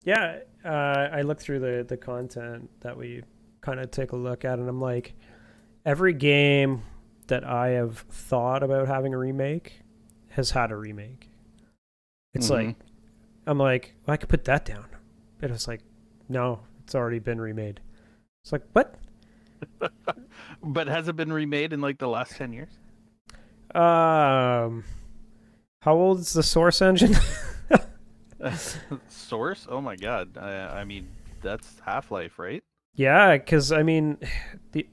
Yeah, I looked through the content that we kind of take a look at, and I'm like, every game that I have thought about having a remake has had a remake. It's Hmm. like I'm like, well, I could put that down, but it's like, no, it's already been remade. It's like, what? But has it been remade in like the last 10 years? Um, how old is the Source engine? Source? Oh my god. I mean, that's Half-Life, right? Yeah, because I mean, the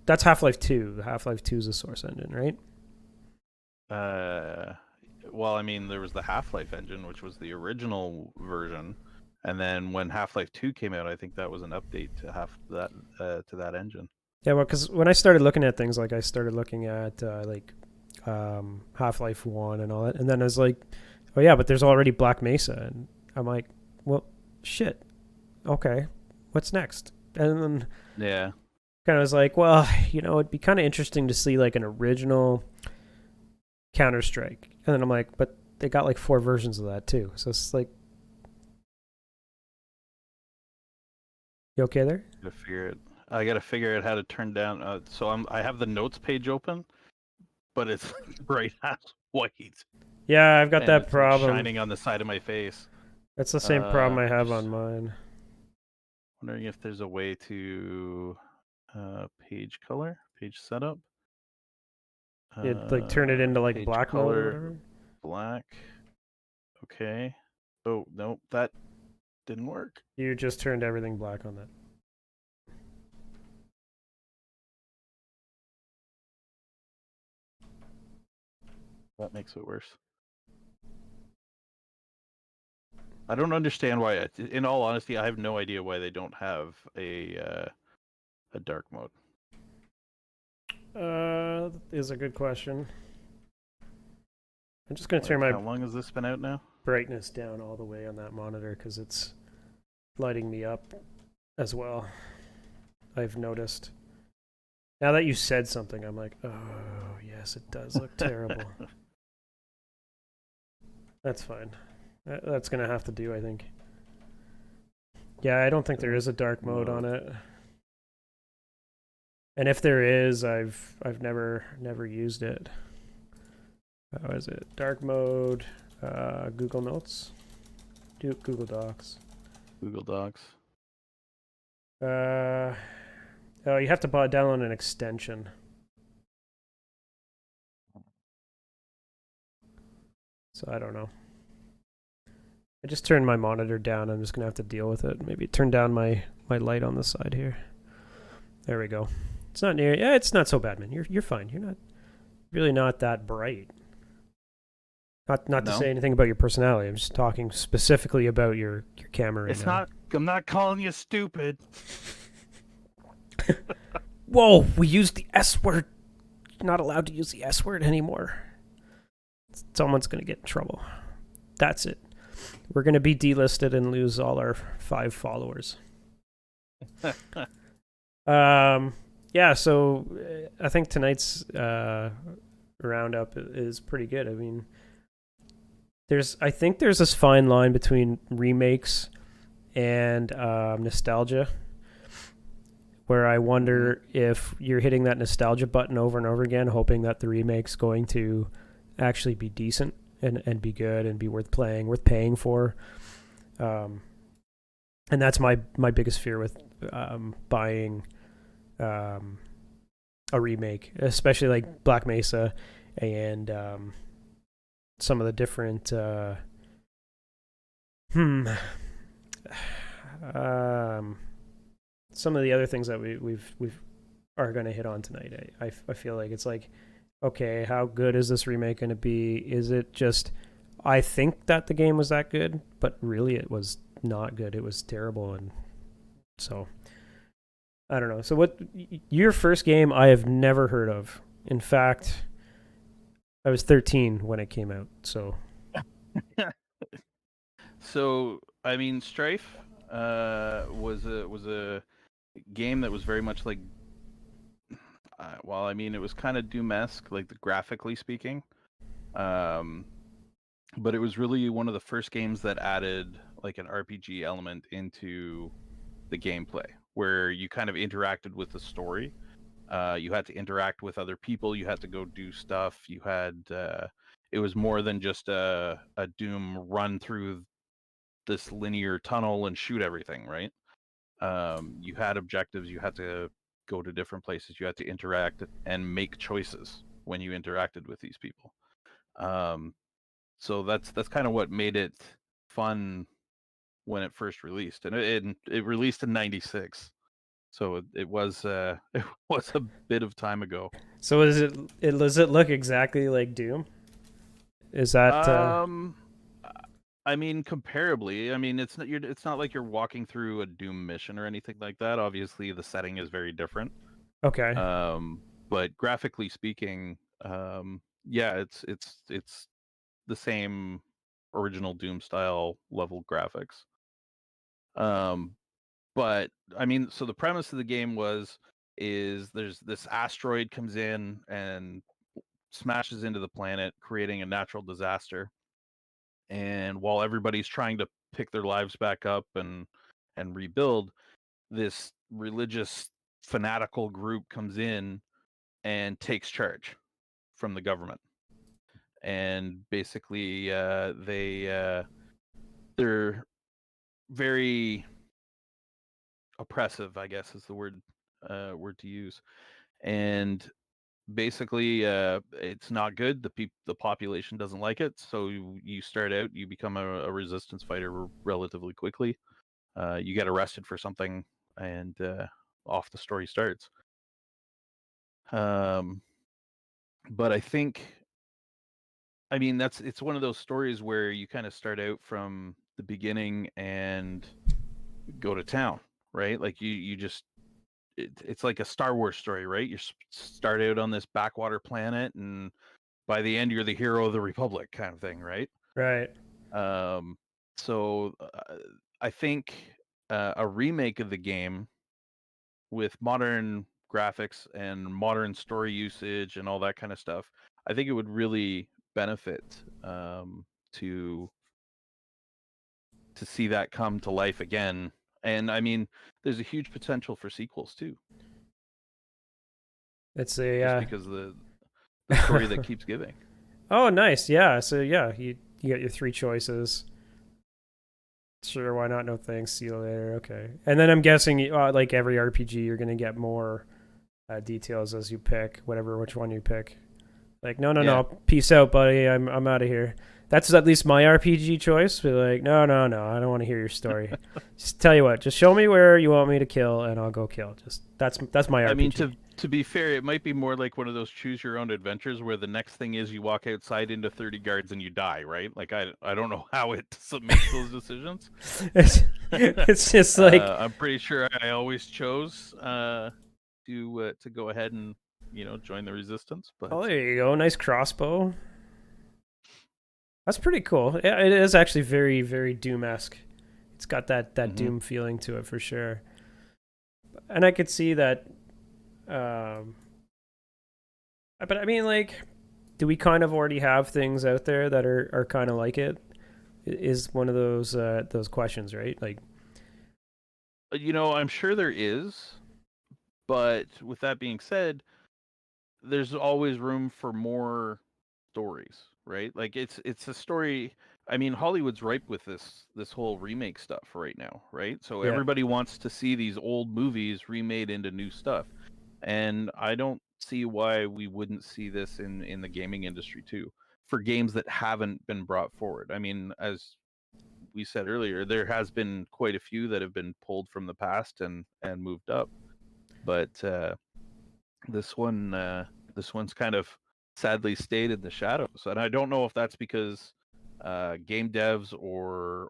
that's Half Life Two. Half Life Two is a Source engine, right? Uh, well, I mean, there was the Half-Life engine, which was the original version, and then when Half-Life 2 came out, I think that was an update to that engine. Yeah, well, because when I started looking at things, like I started looking at Half Life One and all that, and then I was like, oh yeah, but there's already Black Mesa, and I'm like, well, shit. Okay, what's next? And then Yeah. kind of was like, well, it'd be kind of interesting to see like an original Counter Strike, and then I'm like, but they got like four versions of that too, so it's like, you okay there? Gotta figure it. I gotta figure out how to turn down. I have the notes page open, but it's like bright ass white, Yeah, I've got and that it's like problem. shining on the side of my face. That's the same problem I I'm have just on mine. wondering if there's a way to page color, page setup, It like turn it into like page black mode or color whatever. black. Okay. Oh no, that didn't work. You just turned everything black on that. That makes it worse. I don't understand why. In all honesty, I have no idea why they don't have a dark mode. Is a good question. I'm just gonna turn Like, my how long has this been out now? brightness down all the way on that monitor because it's lighting me up as well. I've noticed. Now that you said something, I'm like, oh yes, it does look terrible. That's fine. That's gonna have to do, I think. Yeah, I don't think there Dark is a dark mode on mode. it. And if there is, I've never used it. How is it? Dark mode, Google Notes, do Google Docs. Google Docs. Uh, oh, you have to download an extension. So I don't know. I just turned my monitor down. I'm just gonna have to deal with it. Maybe turn down my light on the side here. There we go. It's not near. Yeah, it's not so bad, man. You're fine. You're not really not that bright. Not to say No, anything about your personality. I'm just talking specifically about your camera right it's now. not. I'm not calling you stupid. Whoa, we used the S word. You're not allowed to use the S word anymore. Someone's gonna get in trouble. That's it. We're gonna be delisted and lose all our 5 followers. Um, yeah. So I think tonight's roundup is pretty good. I mean, I think there's this fine line between remakes and nostalgia, where I Hmm. wonder if you're hitting that nostalgia button over and over again, hoping that the remake's going to actually be decent and be good and be worth playing, worth paying for. Um, and that's my biggest fear with buying um, a remake, especially like Black Mesa and some of the different hmm um, some of the other things that we've are going to hit on tonight. I feel like it's like, okay, how good is this remake going to be? Is it just I think that the game was that good, but really it was not good. It was terrible, and so I don't know. So what your first game I have never heard of. In fact, I was 13 when it came out. So So, I mean, Strife was a game that was very much like. Well, I mean, it was kind of Doom-esque, like graphically speaking. Um, but it was really one of the first games that added like an RPG element into the gameplay, where you kind of interacted with the story. You had to interact with other people. You had to go do stuff. You had it was more than just a Doom run through this linear tunnel and shoot everything, right? You had objectives. You had to go to different places. You had to interact and make choices when you interacted with these people. Um, so that's kind of what made it fun when it first released, and it released in '96. So it was it was a bit of time ago. So does it look exactly like Doom? Is that Um, I mean, comparably, I mean, it's not like you're walking through a Doom mission or anything like that. Obviously, the setting is very different. okay? But graphically speaking, yeah, it's the same original Doom style level graphics. Um, but I mean, so the premise of the game is there's this asteroid comes in and smashes into the planet, creating a natural disaster. And while everybody's trying to pick their lives back up and rebuild, this religious fanatical group comes in and takes charge from the government. And basically, they're very oppressive, I guess is the word to use. And basically, it's not good. The population doesn't like it, so you start out, you become a resistance fighter relatively quickly. You get arrested for something, and off the story starts. Um, but I think, I mean, it's one of those stories where you kind of start out from the beginning and go to town, right? Like you just it's like a Star Wars story, right? You start out on this backwater planet, and by the end, you're the hero of the Republic, kind of thing, right? Right. Um, so I think a remake of the game with modern graphics and modern story usage and all that kind of stuff, I think it would really benefit to to see that come to life again. And I mean, there's a huge potential for sequels too, It's a just because of the story that keeps giving. oh, nice. Yeah. So yeah, you got your three choices. Sure, why not? No thanks. See you later. Okay. And then I'm guessing, like every RPG, you're gonna get more details as you pick which one you pick. Like, no, no, Yeah. no, peace out, buddy. I'm out of here. That's at least my RPG choice. Be like, no, no, no, I don't want to hear your story. Just tell you what, just show me where you want me to kill, and I'll go kill. Just that's my I mean, RPG. to be fair, it might be more like one of those choose your own adventures where the next thing is you walk outside into 30 guards and you die, right? Like I don't know how it makes those decisions. It's just like, I'm pretty sure I always chose to go ahead and join the resistance, but oh, there you go, nice crossbow. That's pretty cool. Yeah, it is actually very, very Doom-esque. It's got that hmm Doom feeling to it for sure. And I could see that. Um, but I mean, like, do we kind of already have things out there that are kind of like it? Is one of those questions, right? Like, I'm sure there is, but with that being said, there's always room for more stories, right? Like it's a story. I mean, Hollywood's ripe with this whole remake stuff right now, right? So yeah, everybody wants to see these old movies remade into new stuff. And I don't see why we wouldn't see this in the gaming industry too, for games that haven't been brought forward. I mean, as we said earlier, there has been quite a few that have been pulled from the past and moved up, but this one this one's kind of sadly stayed in the shadows, and I don't know if that's because game devs or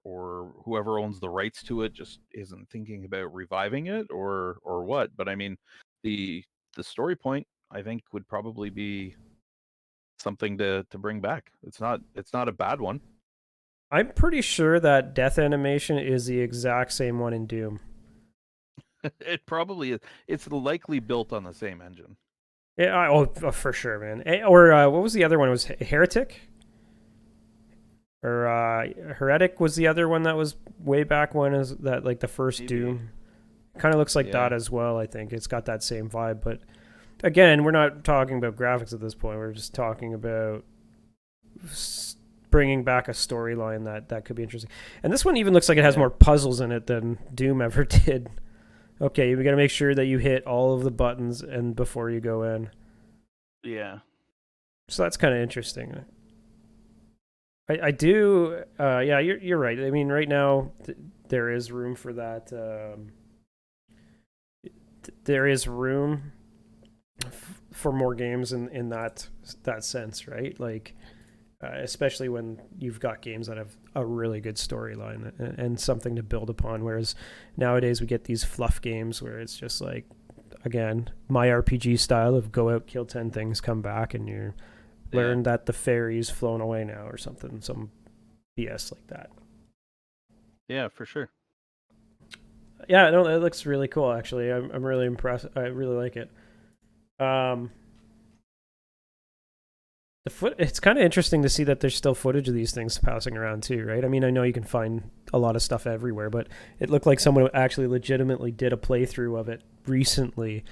whoever owns the rights to it just isn't thinking about reviving it or what. But I mean, the the story point I think would probably be something to bring back. It's not a bad one. I'm pretty sure that death animation is the exact same one in Doom. It probably is. It's likely built on the same engine. Yeah, oh, for sure, man. Or what was the other one? It was Heretic? Or Heretic was the other one that was way back when, is that like the first Maybe. Doom. Kind of looks like Yeah. that as well. I think it's got that same vibe, but again, we're not talking about graphics at this point. We're just talking about bringing back a storyline that could be interesting. And this one even looks like it has Yeah. more puzzles in it than Doom ever did. Okay, we got to make sure that you hit all of the buttons and before you go in. Yeah. So that's kind of interesting. I do. Yeah, you're right. I mean, right now there is room for that. There is room for more games in that sense, right? Like, especially when you've got games that have a really good storyline and something to build upon. Whereas nowadays we get these fluff games where it's just like, again, my RPG style of go out, kill 10 things, come back, and you Yeah. learn that the fairy's flown away now or something, some BS like that. Yeah, for sure. Yeah, no, it looks really cool. Actually, I'm really impressed. I really like it. Um, it's kind of interesting to see that there's still footage of these things passing around too, right? I mean, I know you can find a lot of stuff everywhere, but it looked like someone actually legitimately did a playthrough of it recently.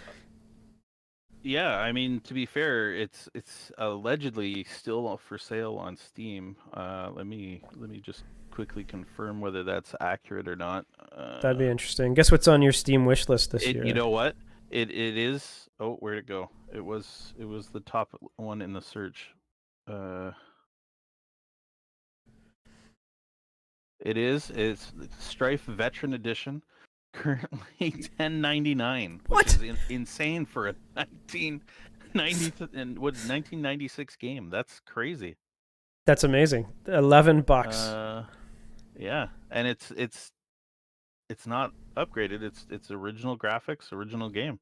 Yeah, I mean, to be fair, it's allegedly still for sale on Steam. Let me just quickly confirm whether that's accurate or not. That'd be interesting. Guess what's on your Steam wish list this You year? know what? It is. Oh, where'd it go? It was the top one in the search. Uh, it's Strife Veteran Edition, currently 10.99, which What? is insane for a 1990 and what 1996 game. That's crazy. That's amazing. $11. Uh, yeah, and it's not upgraded. It's original graphics, original game.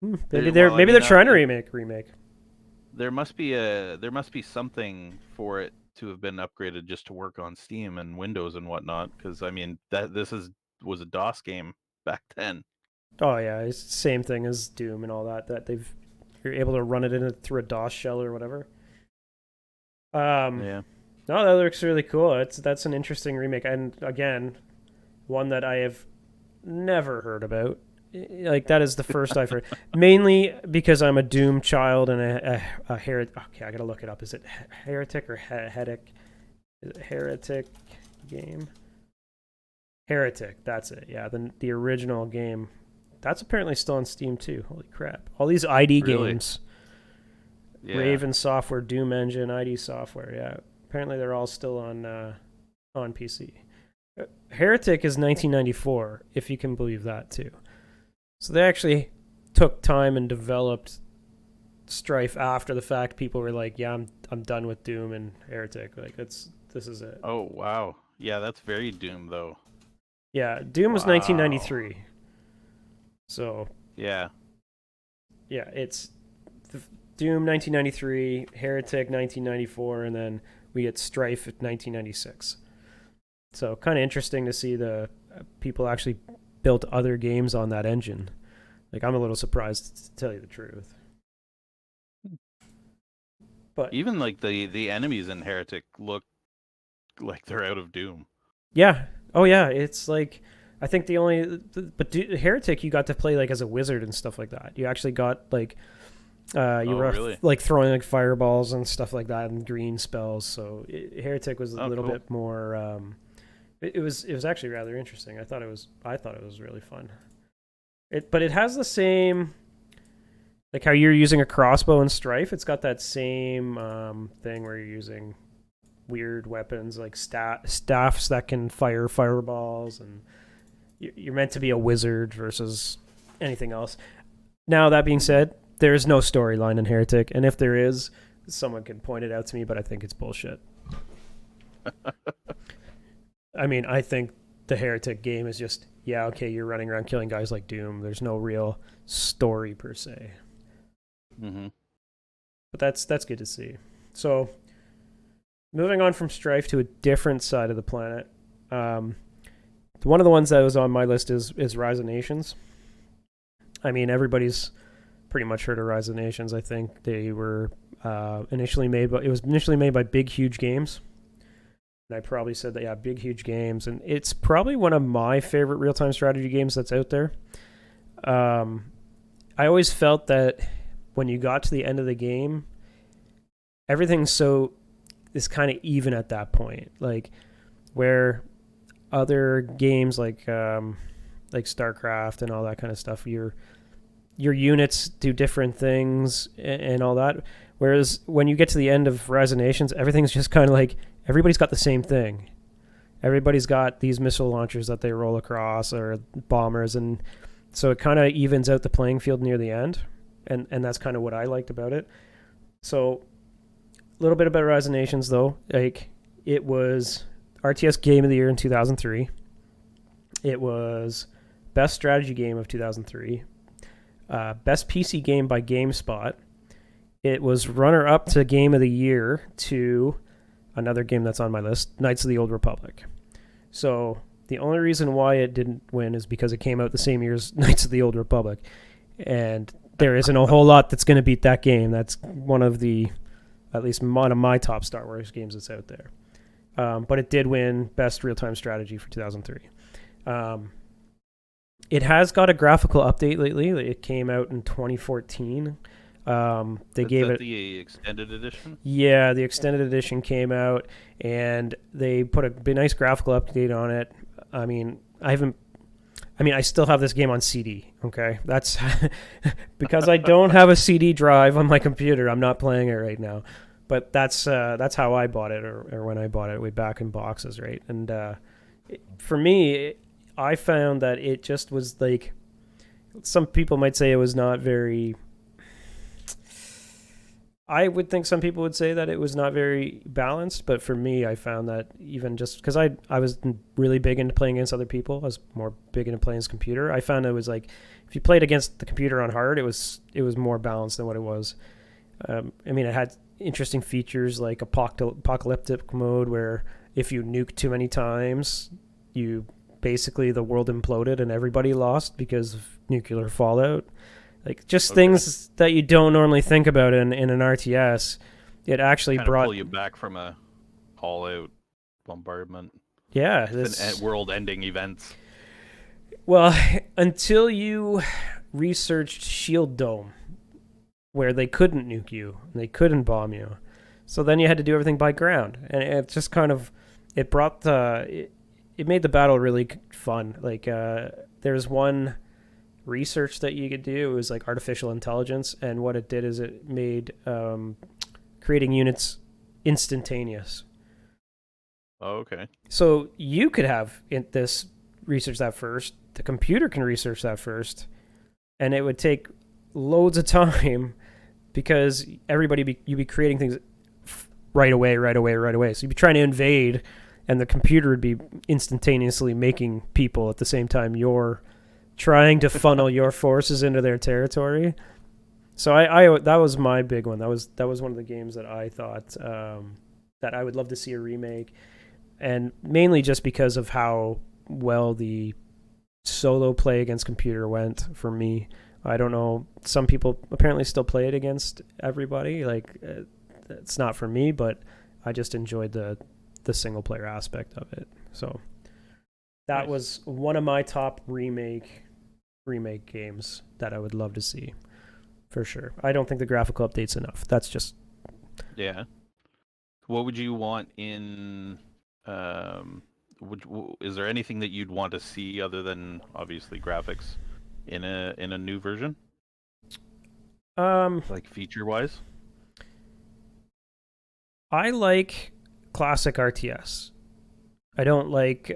Maybe Well, I they're mean, trying to remake. there must be something for it to have been upgraded just to work on Steam and Windows and whatnot. Because I mean, that this is was a DOS game back then. Oh yeah, it's the same thing as Doom and all that. That you're able to run it through a DOS shell or whatever. Um, Yeah, no, that looks really cool. That's an interesting remake, and again, one that I have never heard about. Like that is the first I've heard. Mainly because I'm a Doom child and a heretic. Okay, I gotta look it up. Is it heretic or heretic? Is it heretic game? Heretic. That's it. Yeah, the original game. That's apparently still on Steam too. Holy crap! All these ID really. games. Yeah. Raven Software, Doom Engine, ID Software. Yeah, apparently they're all still on PC. Heretic is 1994, if you can believe that too. So they actually took time and developed Strife after the fact. People were like, "Yeah, I'm done with Doom and Heretic. Like this is it." Oh wow. Yeah, that's very Doom though. Yeah, Doom was Wow. 1993. So Yeah. yeah, it's Doom 1993, Heretic 1994, and then we get Strife at 1996. So kind of interesting to see the people actually built other games on that engine. Like I'm a little surprised to tell you the truth. But Even like the enemies in Heretic look like they're out of Doom. yeah, oh yeah, it's like I think the only but Heretic you got to play like as a wizard and stuff like that. You actually got like you Oh were really? like throwing like fireballs and stuff like that and green spells. So Heretic was a Oh little cool. bit more. It was actually rather interesting. I thought it was really fun. But it has the same like how you're using a crossbow in Strife. It's got that same thing where you're using weird weapons like staffs that can fire fireballs, and you're meant to be a wizard versus anything else. Now that being said, there is no storyline in Heretic, and if there is, someone can point it out to me. But I think it's bullshit. I mean, I think the Heretic game is just yeah, okay, you're running around killing guys like Doom. There's no real story per se, Mhm. but that's good to see. So moving on from Strife to a different side of the planet. Um, one of the ones that was on my list is Rise of Nations. I mean, everybody's pretty much heard of Rise of Nations. I think they were initially made, but it was initially made by Big Huge Games. And I probably said that, yeah, big, huge games. And it's probably one of my favorite real time strategy games that's out there. Um, I always felt that when you got to the end of the game, everything's so is kind of even at that point. Like where other games like StarCraft and all that kind of stuff, your units do different things and all that. Whereas when you get to the end of Rise of Nations, everything's just kind of like everybody's got the same thing. Everybody's got these missile launchers that they roll across or bombers, and so it kind of evens out the playing field near the end, and that's kind of what I liked about it. So a little bit about Rise of Nations though, like it was RTS Game of the Year in 2003. It was Best Strategy Game of 2003. Best PC Game by GameSpot. It was runner-up to Game of the Year to another game that's on my list, Knights of the Old Republic. So the only reason why it didn't win is because it came out the same year as Knights of the Old Republic. And there isn't a whole lot that's going to beat that game. That's one of the, at least one of my top Star Wars games that's out there. But it did win Best Real-Time Strategy for 2003. It has got a graphical update lately. It came out in 2014. They gave it the extended edition. Yeah, the extended edition came out, and they put a nice graphical update on it. I mean, I still have this game on CD. Okay, that's because I don't have a CD drive on my computer. I'm not playing it right now, but that's how I bought it, or when I bought it, way back in boxes, right? And for me, I found that it just was like, some people might say it was not very. I would think some people would say that it was not very balanced, but for me, I found that even just because I was really big into playing against other people, I was more big into playing as computer. I found it was like if you played against the computer on hard, it was more balanced than what it was. I mean, it had interesting features like apocalyptic mode, where if you nuke too many times, you basically the world imploded and everybody lost because of nuclear fallout. Like just things that you don't normally think about in an RTS. It actually kind brought pull you back from a all-out bombardment. Yeah, this world-ending events. Well, until you researched Shield Dome, where they couldn't nuke you, they couldn't bomb you, so then you had to do everything by ground, and it just kind of it made the battle really fun. Like there's one research that you could do. It was like artificial intelligence, and what it did is it made creating units instantaneous. Oh, okay. So you could have this research that first. The computer can research that first, and it would take loads of time because you'd be creating things right away. So you'd be trying to invade, and the computer would be instantaneously making people at the same time you're trying to funnel your forces into their territory. So I that was my big one. That was one of the games that I thought that I would love to see a remake, and mainly just because of how well the solo play against computer went for me. I don't know. Some people apparently still play it against everybody. Like it's not for me, but I just enjoyed the single player aspect of it. So that Nice. was one of my top remake games that I would love to see, for sure. I don't think the graphical update's enough. That's just Yeah. What would you want in? Is there anything that you'd want to see other than obviously graphics in a new version, like feature wise? I like classic RTS. I don't like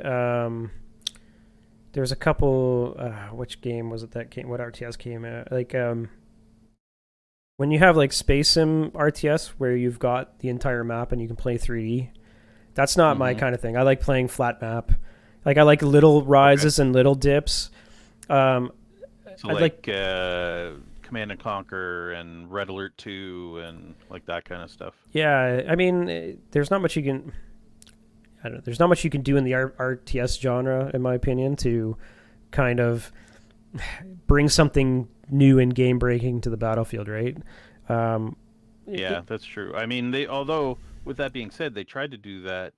there's a couple which game was it that came, what RTS came out, like when you have like Space Sim RTS where you've got the entire map and you can play 3D. That's not my kind of thing. I like playing flat map. Like I like little rises and little dips. So like Command and Conquer and Red Alert 2 and like that kind of stuff. Yeah, I mean, there's not much you can. I don't know. There's not much you can do in the RTS genre, in my opinion, to kind of bring something new and game breaking to the battlefield, right? Yeah, that's true. I mean, although with that being said, they tried to do that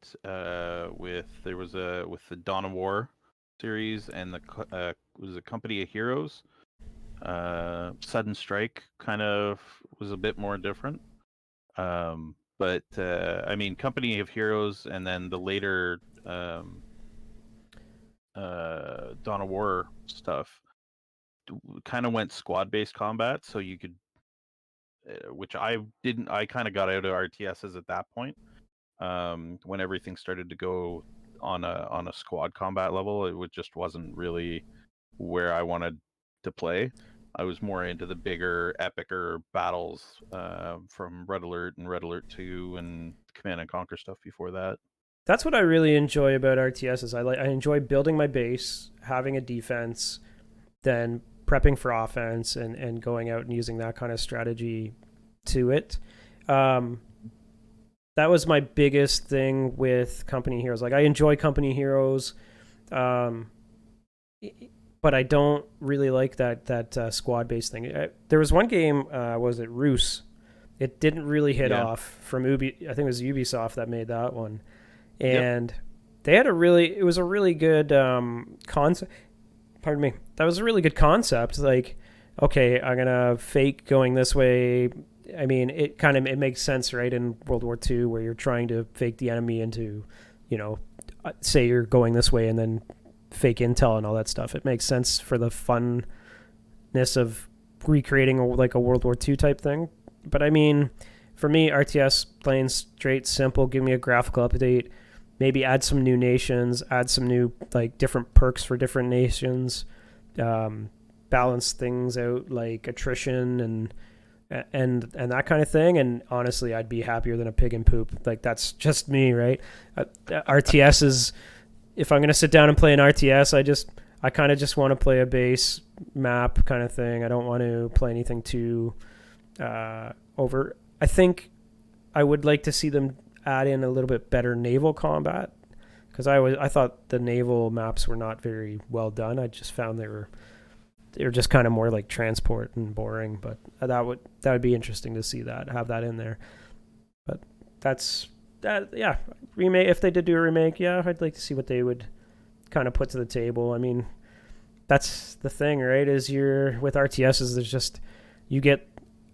with the Dawn of War series and was a Company of Heroes. Sudden Strike kind of was a bit more different. But I mean, Company of Heroes and then the later Dawn of War stuff kind of went squad based combat, so you could, which I didn't. I kind of got out of RTSs at that point. When everything started to go on a squad combat level, just wasn't really where I wanted to play. I was more into the bigger, epicer battles from Red Alert and Red Alert 2 and Command and Conquer stuff before that. That's what I really enjoy about RTS. Is I enjoy building my base, having a defense, then prepping for offense, and going out and using that kind of strategy to it. Um, that was my biggest thing with Company Heroes. Like I enjoy Company Heroes, um, but I don't really like that squad based thing. There was one game, was it Roos? It didn't really hit Yeah. off from Ubi. I think it was Ubisoft that made that one, Yep. and they had a really. It was a really good concept. Pardon me. That was a really good concept. Like, okay, I'm gonna fake going this way. I mean, it makes sense, right? In World War II, where you're trying to fake the enemy into, you know, say you're going this way and then fake intel and all that stuff. It makes sense for the funness of recreating like a World War II type thing. But I mean, for me, RTS plain straight simple. Give me a graphical update. Maybe add some new nations. Add some new like different perks for different nations. Balance things out like attrition and that kind of thing. And honestly, I'd be happier than a pig in poop. Like that's just me, right? RTS is, if I'm gonna sit down and play an RTS, I kind of just want to play a base map kind of thing. I don't want to play anything too over. I think I would like to see them add in a little bit better naval combat, because I thought the naval maps were not very well done. I just found they were just kind of more like transport and boring. But that would be interesting to see that, have that in there. But that's that. Yeah, remake, if they did do a remake, yeah, I'd like to see what they would kind of put to the table. I mean, that's the thing, right? Is you're with RTSs, there's just, you get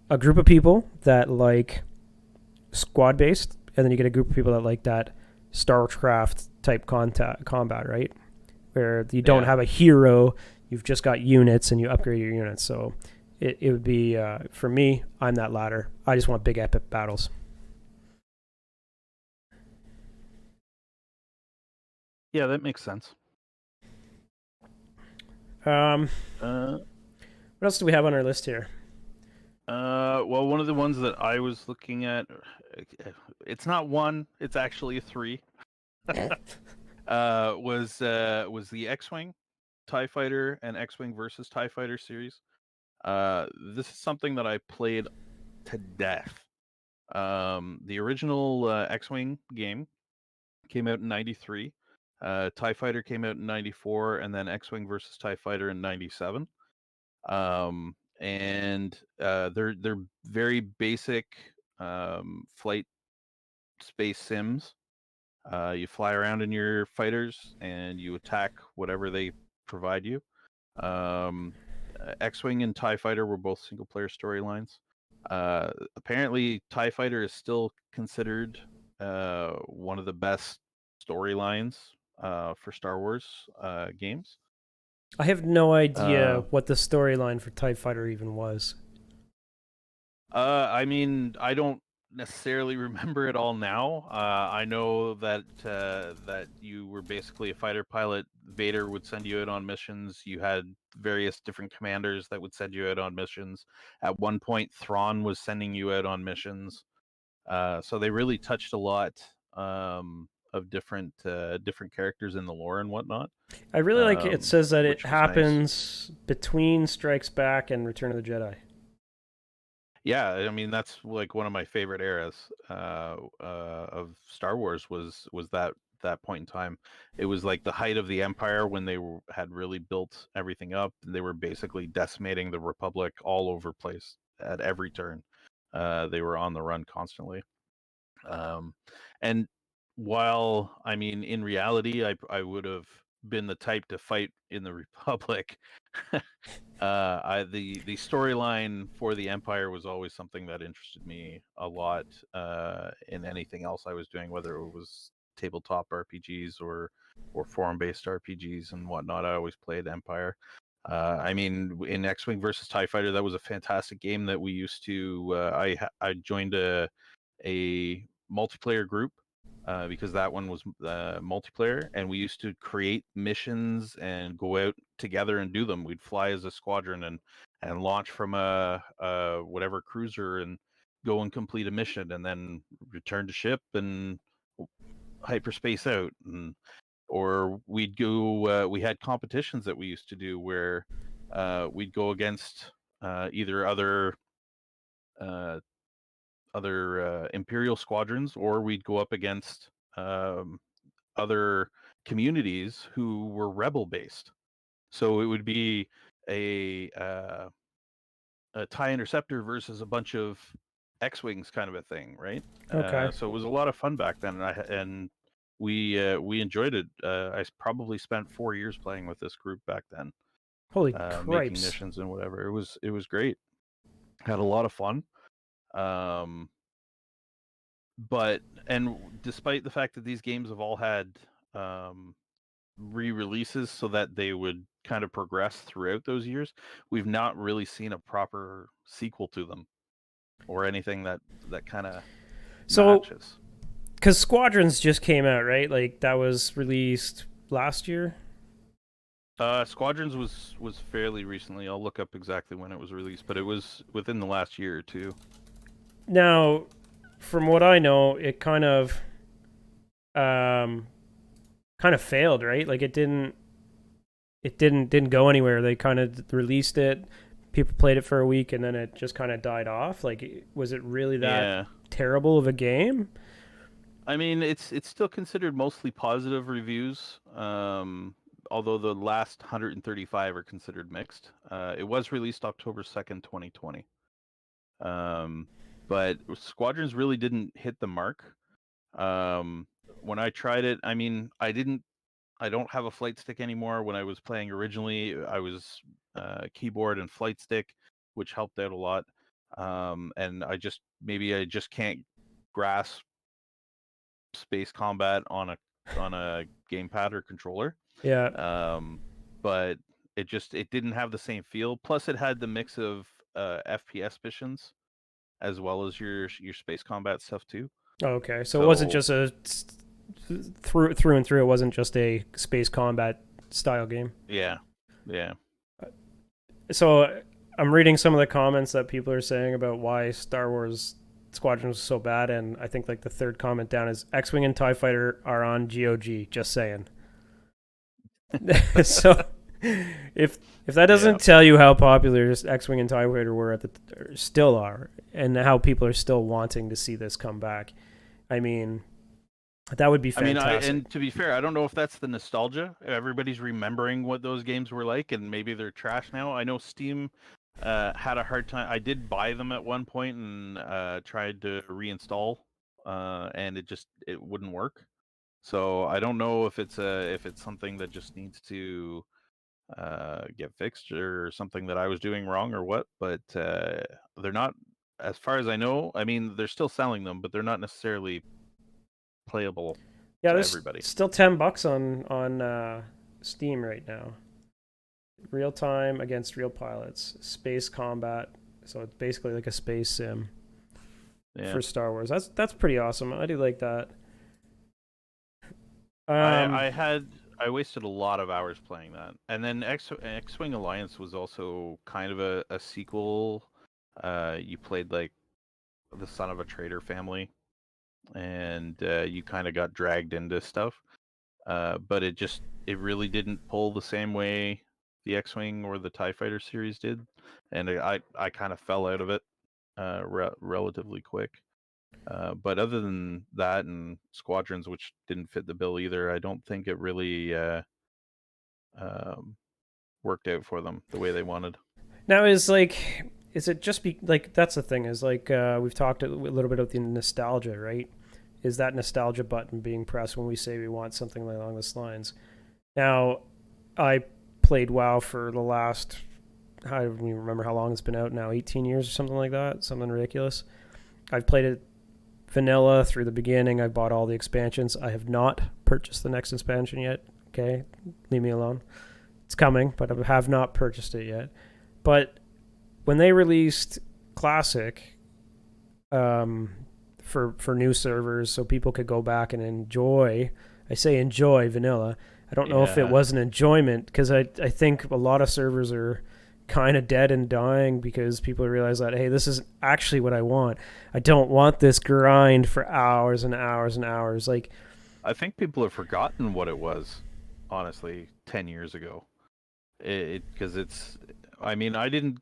a group of people that like squad based, and then you get a group of people that like that StarCraft type combat, right? Where you don't Yeah. have a hero, you've just got units and you upgrade your units. So it would be, for me, I'm that latter. I just want big epic battles. Yeah, that makes sense. Um, Uh, what else do we have on our list here? well, one of the ones that I was looking at, it's not one, it's actually three. Was the X-wing, Tie Fighter, and X-wing versus Tie Fighter series. This is something that I played to death. The original X-wing game came out in '93. Tie Fighter came out in '94, and then X-wing versus Tie Fighter in '97. And they're very basic flight space sims. You fly around in your fighters and you attack whatever they provide you. Um, X-wing and Tie Fighter were both single player storylines. Apparently, Tie Fighter is still considered one of the best storylines for Star Wars games. I have no idea Uh, what the storyline for TIE Fighter even was. I mean, I don't necessarily remember it all now. I know that that you were basically a fighter pilot. Vader would send you out on missions. You had various different commanders that would send you out on missions. At one point, Thrawn was sending you out on missions. So they really touched a lot of different characters in the lore and whatnot, I really like it. It says that it which was nice. happens between Strikes Back and Return of the Jedi. Yeah, I mean that's like one of my favorite eras of Star Wars was that point in time. It was like the height of the Empire when had really built everything up. They were basically decimating the Republic all over place at every turn. They were on the run constantly. Um, and while I mean, in reality, I would have been the type to fight in the Republic. The storyline for the Empire was always something that interested me a lot in anything else I was doing, whether it was tabletop RPGs or forum-based RPGs and whatnot. I always played Empire. I mean, in X-wing versus Tie Fighter, that was a fantastic game that we used to. I joined a multiplayer group because that one was multiplayer, and we used to create missions and go out together and do them. We'd fly as a squadron and launch from a whatever cruiser and go and complete a mission, and then return to ship and hyperspace out. And or we'd go. We had competitions that we used to do where we'd go against either uh, other Imperial squadrons, or we'd go up against um, other communities who were rebel based. So it would be a uh, a tie interceptor versus a bunch of X-wings, kind of a thing, right? Okay. So it was a lot of fun back then, and we enjoyed it. I probably spent 4 years playing with this group back then, Holy making cripes. missions and whatever. It was great. Had a lot of fun. Um, but and despite the fact that these games have all had um, re-releases so that they would kind of progress throughout those years, we've not really seen a proper sequel to them or anything that kind of So, matches. because Squadrons just came out, right? Like, that was released last year. Squadrons was fairly recently. I'll look up exactly when it was released, but it was within the last year or two. Now, from what I know, it um, kind of failed, right? Like, it didn't go anywhere. They kind of released it. People played it for a week, and then it just kind of died off. Like, was it really that Yeah, terrible of a game? I mean it's still considered mostly positive reviews. Although the last 135 are considered mixed. It was released October 2nd, 2020. Um, but Squadrons really didn't hit the mark. Um, when I tried it, I mean, I don't have a flight stick anymore. When I was playing originally, I was keyboard and flight stick, which helped out a lot. And maybe I just can't grasp space combat on a gamepad or controller. Yeah. Um, but it didn't have the same feel. Plus, it had the mix of FPS missions as well as your space combat stuff too. Oh, okay. So it wasn't So just a through and through. It wasn't just a space combat style game. yeah, yeah. So I'm reading some of the comments that people are saying about why Star Wars Squadron was so bad, and I think like the third comment down is X-wing and Tie Fighter are on GOG. Just saying. So if that Yeah. doesn't tell you how popular just X-wing and Tie Fighter were at the still are, and how people are still wanting to see this come back, I mean that would be I mean, fantastic. and to be fair, I don't know if that's the nostalgia. Everybody's remembering what those games were like, and maybe they're trash now. I know Steam had a hard time. I did buy them at one point and tried to reinstall, and it wouldn't work. So I don't know if it's something that just needs to get fixed or something that I was doing wrong or what. But they're not, as far as I know. I mean, they're still selling them, but they're not necessarily playable Yeah, to there's everybody. still $10 on Steam right now. Real time against real pilots, space combat. So it's basically like a space sim Yeah. for Star Wars. That's pretty awesome. I do like that. I Um, I had I wasted a lot of hours playing that. And then X-Wing Alliance was also kind of a sequel. You played like the son of a trader family, and you kind of got dragged into stuff. But it really didn't pull the same way the X-Wing or the TIE Fighter series did, and I kind of fell out of it relatively quick. But other than that and Squadrons, which didn't fit the bill either, I don't think it really um, worked out for them the way they wanted. Now is it just be like that's the thing is like we've talked a little bit about the nostalgia, right? is that nostalgia button being pressed when we say we want something along those lines. Now, I played WoW for the last, I don't even remember how long it's been out now, 18 years or something like that, something ridiculous. I've played it vanilla through the beginning. I bought all the expansions. I have not purchased the next expansion yet. Okay, leave me alone. It's coming, but I have not purchased it yet. But when they released Classic, for new servers, so people could go back and enjoy. I say enjoy vanilla. I don't know if it was an enjoyment, because I think a lot of servers are kind of dead and dying because people realize that, hey, this is actually what I want. I don't want this grind for hours and hours and hours. Like, I think people have forgotten what it was, honestly, 10 years ago. Because I mean, I didn't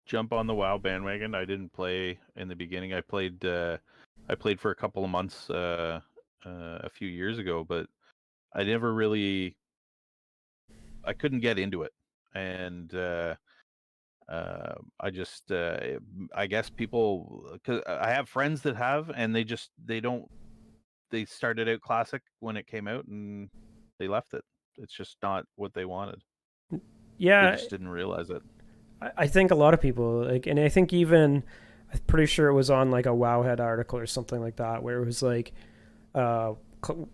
jump on the WoW bandwagon. I didn't play in the beginning. I played for a couple of months a few years ago, but I never really, I couldn't get into it. And I just, I guess people, because I have friends that have, and they don't, they started out Classic when it came out and they left it. It's just not what they wanted. They yeah, just didn't realize it. I think a lot of people, like, and I think even, I'm pretty sure it was on like a Wowhead article or something like that, where it was like,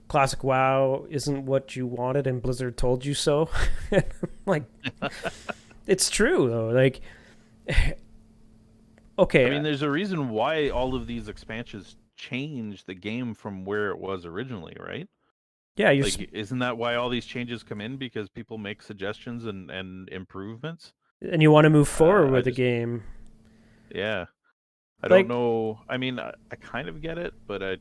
classic WoW isn't what you wanted and Blizzard told you so. Like, it's true though. Like, okay, I mean, there's a reason why all of these expansions change the game from where it was originally, right? yeah, Like, isn't that why all these changes come in? Because people make suggestions and improvements? and you want to move forward I with the just, game. yeah. I don't Like, know. I mean, I kind of get it, but I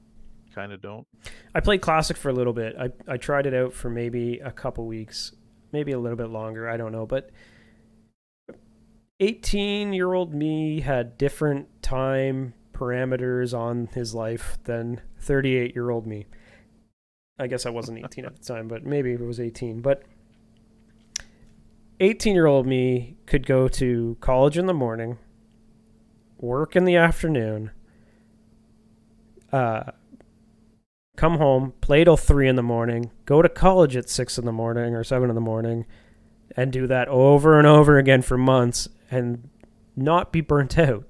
kind of don't. I played Classic for a little bit. I tried it out for maybe a couple weeks, maybe a little bit longer. I don't know. But 18-year-old me had different time parameters on his life than 38-year-old me. I guess I wasn't 18 at the time, but maybe it was 18. But 18-year-old me could go to college in the morning, work in the afternoon, come home, play till 3 in the morning, go to college at 6 in the morning or 7 in the morning, and do that over and over again for months and not be burnt out.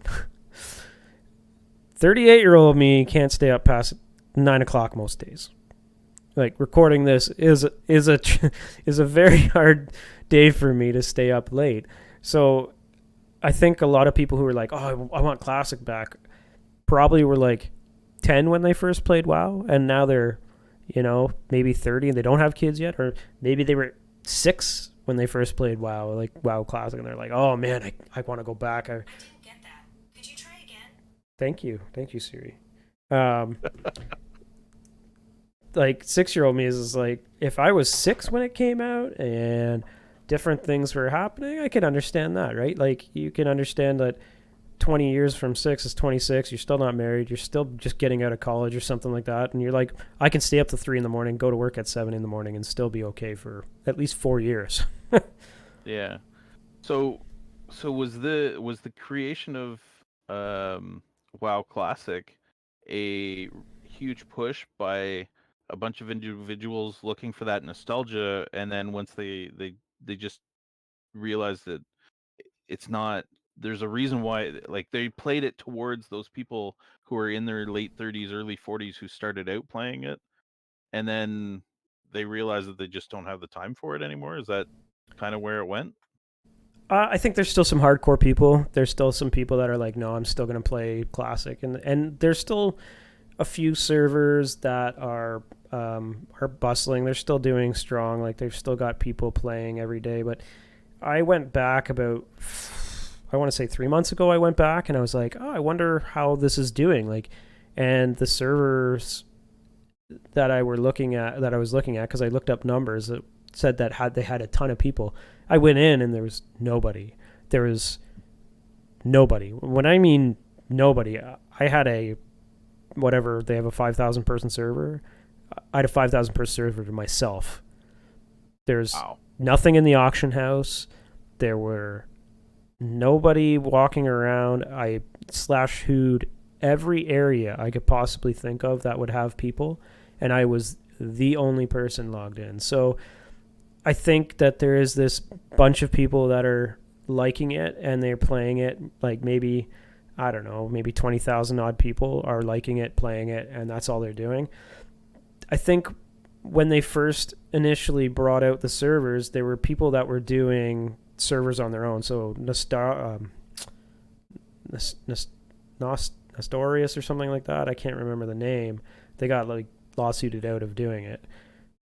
38-year-old me can't stay up past 9 o'clock most days. Like, recording this is a very hard day for me to stay up late. So I think a lot of people who are like, oh, I want Classic back, probably were like 10 when they first played WoW, and now they're, maybe 30 and they don't have kids yet, or maybe they were 6 when they first played WoW, like WoW Classic, and they're like, oh man, I want to go back. I didn't get that. Could you try again? Thank you, Siri. Like, 6-year-old me is like, if I was 6 when it came out and different things were happening, I could understand that, right? Like, you can understand that 20 years from 6 is 26. You're still not married. You're still just getting out of college or something like that. And you're like, I can stay up to 3 in the morning, go to work at 7 in the morning, and still be okay for at least 4 years. Yeah. So was the creation of WoW Classic a huge push by a bunch of individuals looking for that nostalgia, and then once they just realized that it's not, there's a reason why, like, they played it towards those people who are in their late 30s, early 40s, who started out playing it, and then they realized that they just don't have the time for it anymore. Is that kind of where it went? I think there's still some hardcore people. There's still some people that are like, no, I'm still going to play Classic. And there's still a few servers that are bustling. They're still doing strong. Like, they've still got people playing every day. But I went back about, I want to say 3 months ago, I went back and I was like, oh, I wonder how this is doing. Like, and the servers that I was looking at, because I looked up numbers that said that they had a ton of people. I went in and there was nobody. There was nobody. When I mean nobody, I had a, whatever, they have a 5,000 person server. I had a 5,000 person server to myself. There's nothing in the auction house. There were nobody walking around. I slash who'd every area I could possibly think of that would have people, and I was the only person logged in. So I think that there is this bunch of people that are liking it and they're playing it. Like maybe, I don't know, maybe 20,000 odd people are liking it, playing it, and that's all they're doing. I think when they first initially brought out the servers, there were people that were doing servers on their own. So Nestorius or something like that. I can't remember the name. They got like lawsuited out of doing it,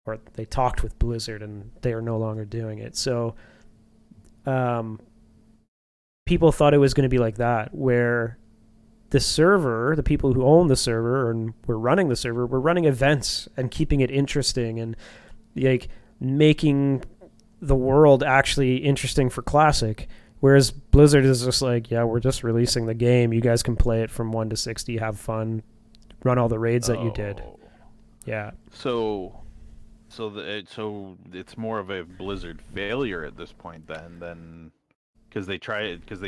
or they talked with Blizzard and they are no longer doing it. So um, people thought it was going to be like that, where the server, the people who own the server and were running the server, were running events and keeping it interesting and like making the world actually interesting for Classic. Whereas Blizzard is just like, yeah, we're just releasing the game. You guys can play it from 1 to 60, have fun, run all the raids that you did. Oh, Yeah. so it's more of a Blizzard failure at this point then because they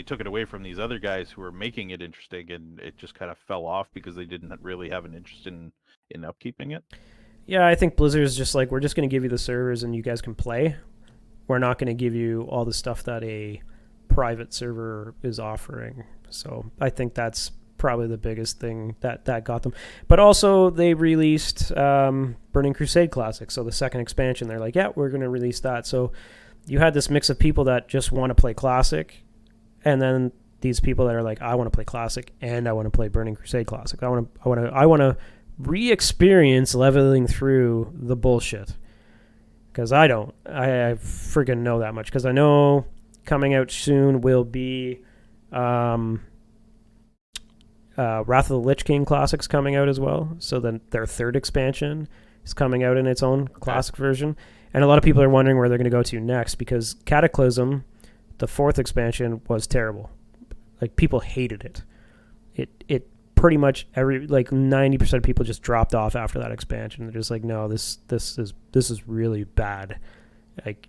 took it away from these other guys who were making it interesting, and it just kind of fell off because they didn't really have an interest in upkeeping it. Yeah, I think Blizzard is just like, we're just going to give you the servers and you guys can play. We're not going to give you all the stuff that a private server is offering. So I think that's probably the biggest thing that got them. But also, they released Burning Crusade Classic, so the second expansion. They're like, yeah, we're going to release that. So you had this mix of people that just want to play Classic, and then these people that are like, I want to play Classic and I want to play Burning Crusade Classic. I want to re-experience leveling through the bullshit, because I don't. I freaking know that much, because I know coming out soon will be Wrath of the Lich King Classics coming out as well. So then their third expansion is coming out in its own classic version. And a lot of people are wondering where they're going to go to next, because Cataclysm, the fourth expansion, was terrible. Like, people hated it. It pretty much every, like, 90% of people just dropped off after that expansion. They're just like, no, this is really bad. Like,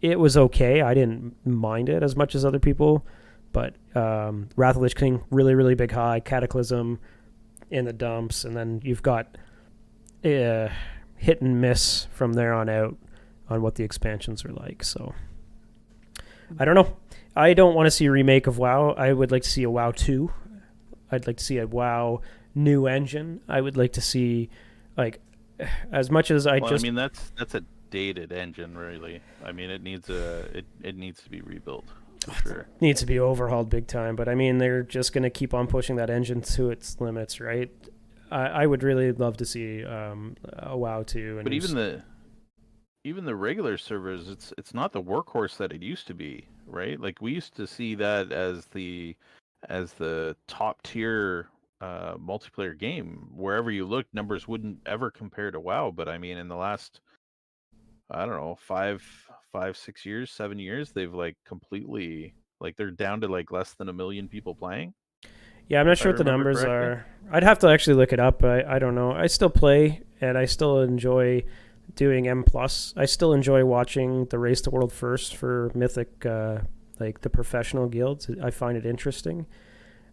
it was okay. I didn't mind it as much as other people, but Wrath of Lich King, really, really big high. Cataclysm in the dumps, and then you've got hit and miss from there on out on what the expansions are like. So I don't know. I don't want to see a remake of WoW. I would like to see a WoW 2. I'd like to see a WoW new engine. I would like to see, like, as much as I just... I mean, that's a dated engine, really. I mean, it needs to be rebuilt for sure. Needs to be overhauled big time. But I mean, they're just going to keep on pushing that engine to its limits, right? I would really love to see a WoW 2. But even the regular servers, it's not the workhorse that it used to be, right? Like, we used to see that as the top tier multiplayer game. Wherever you look, numbers wouldn't ever compare to WoW. But I mean, in the last, I don't know, 6 years, 7 years, they've like completely, like, they're down to like less than 1 million people playing, Yeah, I'm not if I sure what the remember numbers correctly. are. I'd have to actually look it up. I don't know. I still play, and I still enjoy doing M+. I still enjoy watching the Race to World First for Mythic, like the professional guilds. I find it interesting.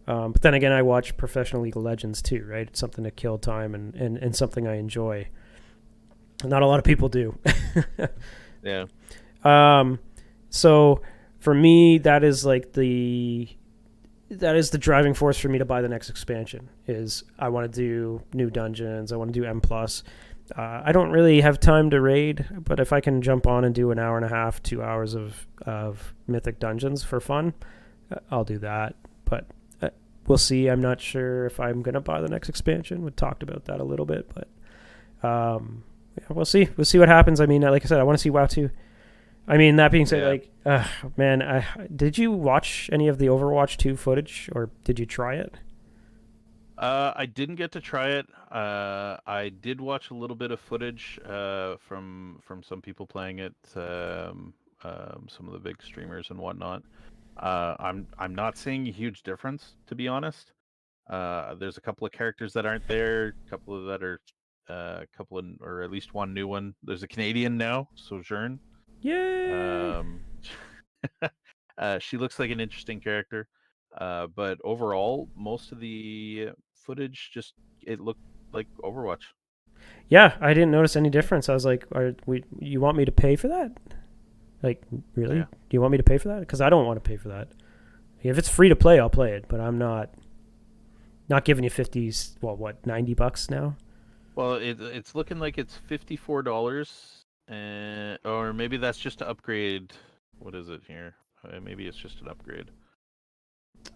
But then again, I watch professional League of Legends too, right? It's something to kill time and something I enjoy. Not a lot of people do. Yeah. So for me, that is the driving force for me to buy the next expansion. Is I want to do new dungeons. I want to do M+. I don't really have time to raid, but if I can jump on and do an hour and a half, 2 hours of Mythic dungeons for fun, I'll do that. But we'll see. I'm not sure if I'm going to buy the next expansion. We talked about that a little bit, but yeah, we'll see. We'll see what happens. I mean, like I said, I want to see WoW 2. I mean, that being said, Yeah. man, did you watch any of the Overwatch 2 footage, or did you try it? I didn't get to try it. I did watch a little bit of footage from some people playing it, some of the big streamers and whatnot. I'm not seeing a huge difference, to be honest. There's a couple of characters that aren't there, a couple of that are, or at least one new one. There's a Canadian now, Sojourn. Yay! Um, she looks like an interesting character. But overall, most of the footage just it looked like Overwatch. Yeah, I didn't notice any difference. I was like, you want me to pay for that? Like, really? Yeah. Do you want me to pay for that? Because I don't want to pay for that. If it's free to play, I'll play it, but I'm not giving you 50s. Well, what, $90 now? Well, it's looking like it's $54, and or maybe that's just to upgrade. What is it here? Maybe it's just an upgrade.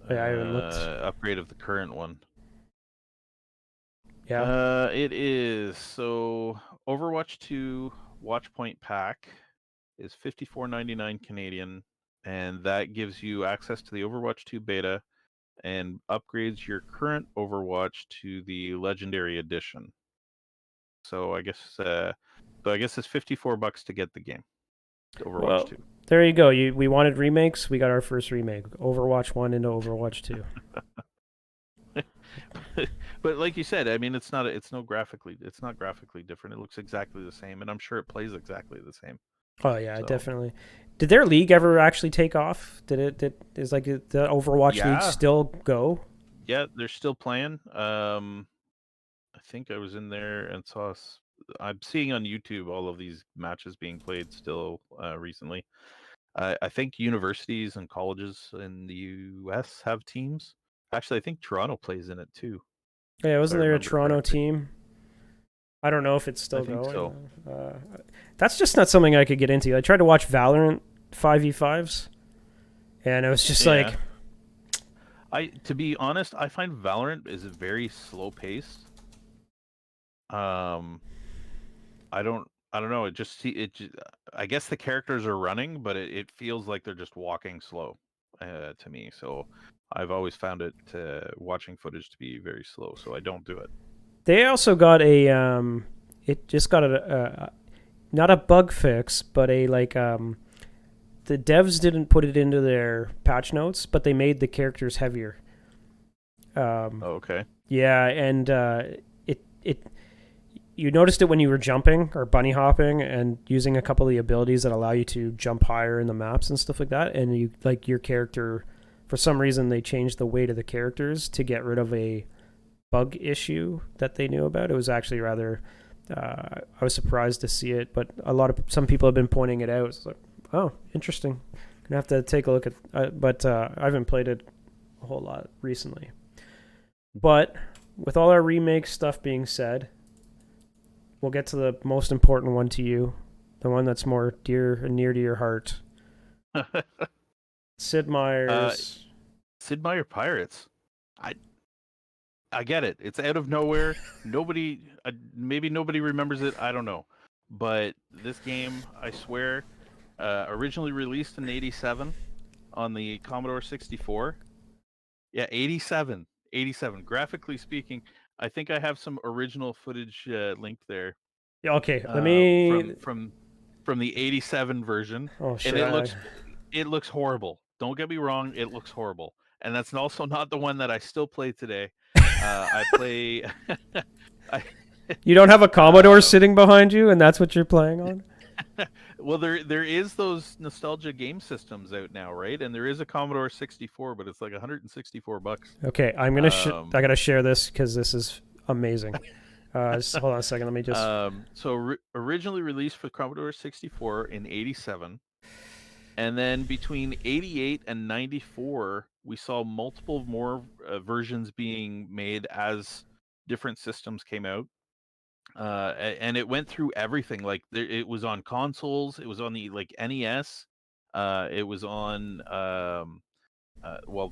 I haven't looked. Upgrade of the current one. Yeah. It is so Overwatch 2 Watchpoint pack is 54.99 Canadian, and that gives you access to the Overwatch 2 beta and upgrades your current Overwatch to the Legendary Edition. So I guess it's $54 to get the game, Overwatch Well, 2. there you go. We wanted remakes. We got our first remake. Overwatch 1 into Overwatch 2. But like you said, I mean, it's not graphically different. It looks exactly the same, and I'm sure it plays exactly the same. Oh yeah, So definitely. Did their league ever actually take off? Is like the Overwatch league yeah, still go? yeah, they're still playing. I think I was in there and I'm seeing on YouTube all of these matches being played still recently. I think universities and colleges in the US have teams. Actually, I think Toronto plays in it too, Yeah, if I wasn't there a remember Toronto correctly. team? I don't know if it's I still think going. so. That's just not something I could get into. I tried to watch Valorant 5v5s, and it was just Yeah. like, To be honest, I find Valorant is very slow paced. Um, I don't know. I guess the characters are running, but it feels like they're just walking slow to me. So I've always found it watching footage to be very slow. So I don't do it. they also got it just got a not a bug fix, but a the devs didn't put it into their patch notes, but they made the characters heavier. Oh, okay. Yeah, and it you noticed it when you were jumping or bunny hopping and using a couple of the abilities that allow you to jump higher in the maps and stuff like that. And you like your character, for some reason, they changed the weight of the characters to get rid of a bug issue that they knew about. It was actually rather. I was surprised to see it, but some people have been pointing it out. It's like, oh, interesting. Gonna have to take a look at. But I haven't played it a whole lot recently. But with all our remake stuff being said, we'll get to the most important one to you, the one that's more dear and near to your heart. Sid Meier's. Sid Meier Pirates. I I get it. It's out of nowhere. Maybe nobody remembers it. I don't know. But this game, I swear, originally released in '87 on the Commodore 64. Yeah, 87. 87. Graphically speaking, I think I have some original footage linked there Okay, let me. from the '87 version, Oh and shit! it looks horrible. Don't get me wrong, it looks horrible, and that's also not the one that I still play today. I play. I, You don't have a Commodore sitting behind you, and that's what you're playing on. well, there is those nostalgia game systems out now, right? And there is a Commodore 64, but it's like $164. Okay, I'm gonna. I gotta share this because this is amazing. Just hold on a second. Let me just. Originally released for Commodore 64 in '87, and then between '88 and '94, we saw multiple more versions being made as different systems came out. And it went through everything. Like it was on consoles, it was on the NES, it was on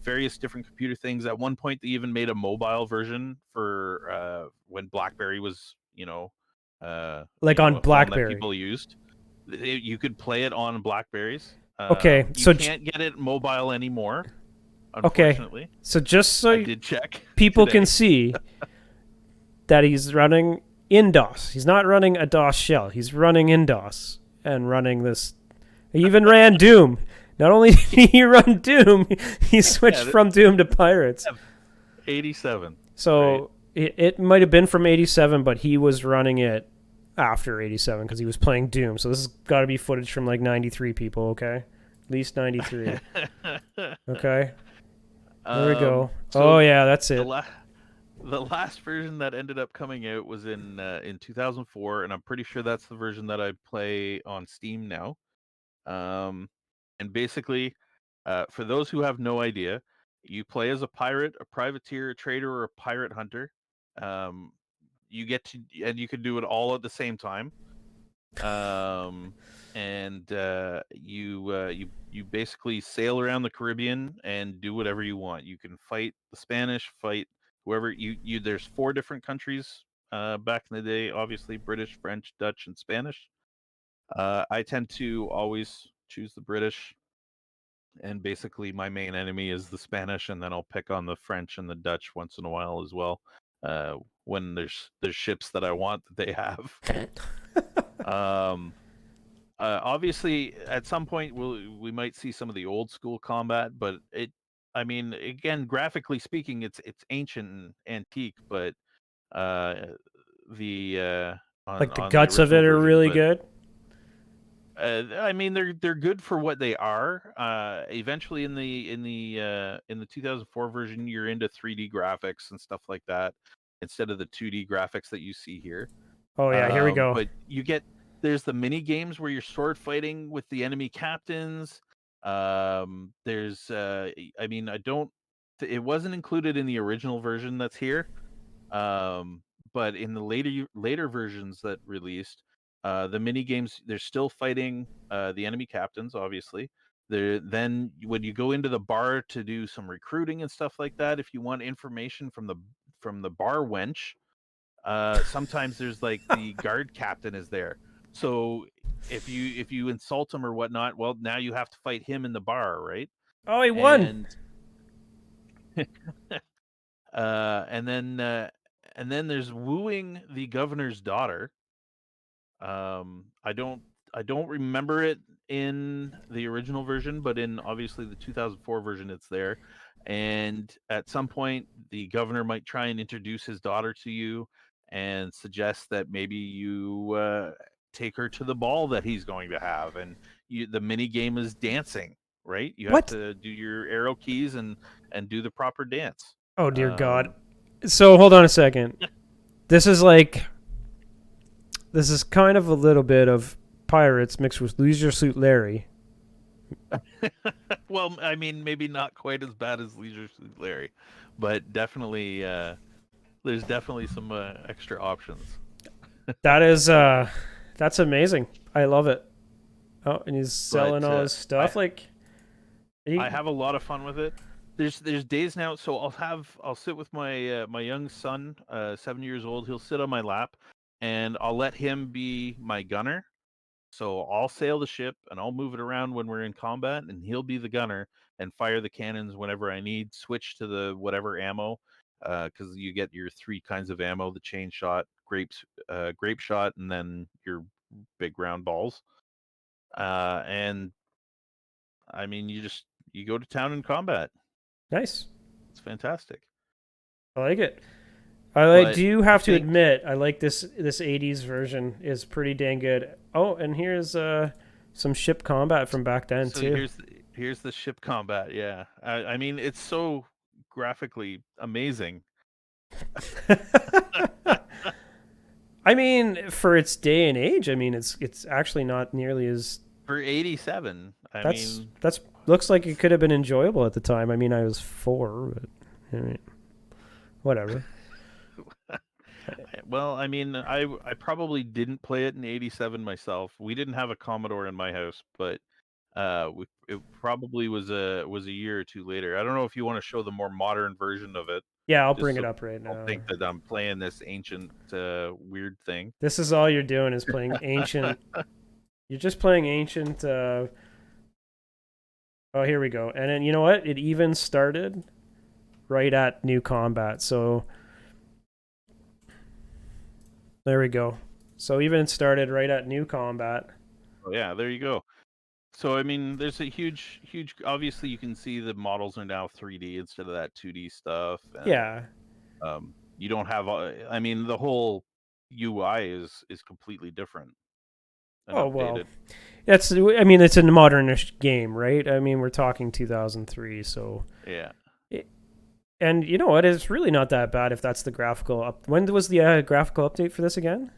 various different computer things. At one point, they even made a mobile version for when BlackBerry was, Like on a phone that BlackBerry. people used. You could play it on Blackberries. Okay, You can't get it mobile anymore, okay, unfortunately. so just so I did check. people today. can see that he's running in DOS. He's not running a DOS shell. He's running in DOS and running this. He even ran Doom. Not only did he run Doom, he switched from Doom to Pirates. 87. So right. It might have been from 87, but he was running it after 87 because he was playing Doom. So this has got to be footage from 93 people, okay? At least 93. Okay? There we go. So oh, yeah, that's it. the last version that ended up coming out was in 2004, and I'm pretty sure that's the version that I play on Steam now. Um, and basically, for those who have no idea, you play as a pirate, a privateer, a trader, or a pirate hunter. Um, you get to, and you can do it all at the same time. Um, and you basically sail around the Caribbean and do whatever you want. You can fight the Spanish, fight whoever you. There's four different countries back in the day, obviously British, French, Dutch, and Spanish. I tend to always choose the British, and basically my main enemy is the Spanish, and then I'll pick on the French and the Dutch once in a while as well. When there's ships that I want that they have. Um, Obviously, at some point we might see some of the old school combat, but I mean, again, graphically speaking, it's ancient and antique, but uh, the Like the on the guts of original it are version, really but good. I mean, they're good for what they are. Eventually, in the 2004 version, you're into 3D graphics and stuff like that instead of the 2D graphics that you see here. Oh yeah, here we go. But you get there's the mini games where you're sword fighting with the enemy captains. There's I mean, I don't. It wasn't included in the original version that's here. Um, but in the later versions that released, the mini games they're still fighting the enemy captains, obviously. Then when you go into the bar to do some recruiting and stuff like that, if you want information from the bar wench, sometimes there's like the guard captain is there. So if you insult him or whatnot, well, now you have to fight him in the bar, right? Oh, he won. And uh, and then uh, and then there's wooing the governor's daughter. I don't remember it in the original version, but in obviously the 2004 version, it's there. And at some point, the governor might try and introduce his daughter to you and suggest that maybe you take her to the ball that he's going to have. And the mini game is dancing, right? You have What? to do your arrow keys and do the proper dance. Oh dear God. Um, So hold on a second. This is like this is kind of a little bit of pirates mixed with Leisure Suit Larry. well, I mean, maybe not quite as bad as Leisure Suit Larry, but definitely there's definitely some extra options. That is that's amazing. I love it. Oh, and he's selling But all his stuff. Like I he, have a lot of fun with it. There's days now, so I'll sit with my my young son, 7 years old. He'll sit on my lap, and I'll let him be my gunner. So I'll sail the ship and I'll move it around when we're in combat, and he'll be the gunner and fire the cannons whenever I need. Switch to the whatever ammo, because you get your three kinds of ammo: the chain shot, grape shot, and then your big round balls. And I mean, you go to town in combat. nice. It's fantastic. I like it. I But do I have to think admit, I like this '80s version is pretty dang good. Oh, and here's some ship combat from back then so. too. Here's the ship combat. Yeah, I mean, it's so graphically amazing. I mean, for its day and age, I mean, it's actually not nearly as For 87, I mean, that's looks like it could have been enjoyable at the time. I mean, I was 4, but I mean, whatever. well, I mean, I probably didn't play it in 87 myself. We didn't have a Commodore in my house, but it probably was a year or two later. I don't know if you want to show the more modern version of it, Yeah, I'll just bring so it up right people don't now. think that I'm playing this ancient weird thing. This is all you're doing is playing ancient. You're just playing ancient. Oh, here we go. And then you know what? It even started right at New Combat. So there we go. So even started right at New Combat. Oh yeah, there you go. So I mean, there's a huge. Obviously, you can see the models are now 3D instead of that 2D stuff, and Yeah. you don't have. I mean, the whole UI is completely different and Oh well. updated. That's. I mean, it's a modernish game, right? I mean, we're talking 2003, so Yeah. it, And you know what? It's really not that bad if that's the graphical up. When was the graphical update for this again?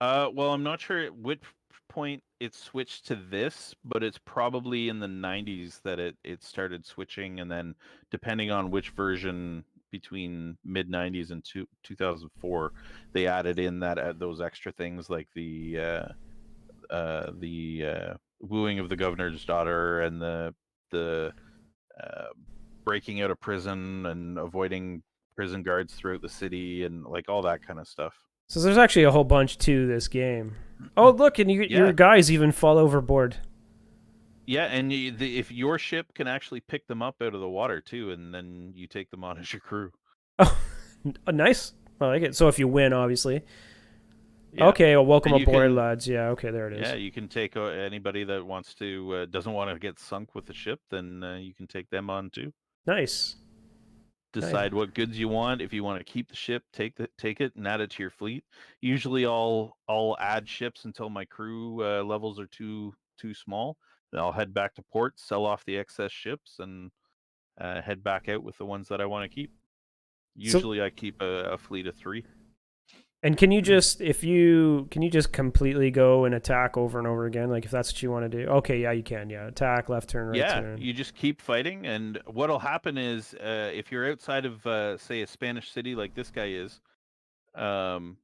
Well, I'm not sure at which point it switched to this, but it's probably in the 90s that it started switching, and then depending on which version between mid 90s and 2004, they added in that those extra things like the wooing of the governor's daughter and the uh, breaking out of prison and avoiding prison guards throughout the city and like all that kind of stuff. So there's actually a whole bunch to this game. Oh, look, and your Yeah, guys even fall overboard. yeah, and if your ship can actually pick them up out of the water too, and then you take them on as your crew. Oh, nice. I like it. So if you win, obviously. Yeah, Okay, well, welcome and you aboard, can, lads. Yeah, okay, there it yeah, is. you can take anybody that wants to doesn't want to get sunk with the ship, then you can take them on too. Nice. Nice. Decide what goods you want. If you want to keep the ship, take it and add it to your fleet. Usually, I'll add ships until my crew levels are too small. Then I'll head back to port, sell off the excess ships, and head back out with the ones that I want to keep. So, Usually, I keep a fleet of 3. and can you just, if you, can you just completely go and attack over and over again? Like, if that's what you want to do? Okay, yeah, you can. Yeah. Attack, left turn, right Yeah, turn. you just keep fighting, and what'll happen is, if you're outside of, say, a Spanish city like this guy is, um,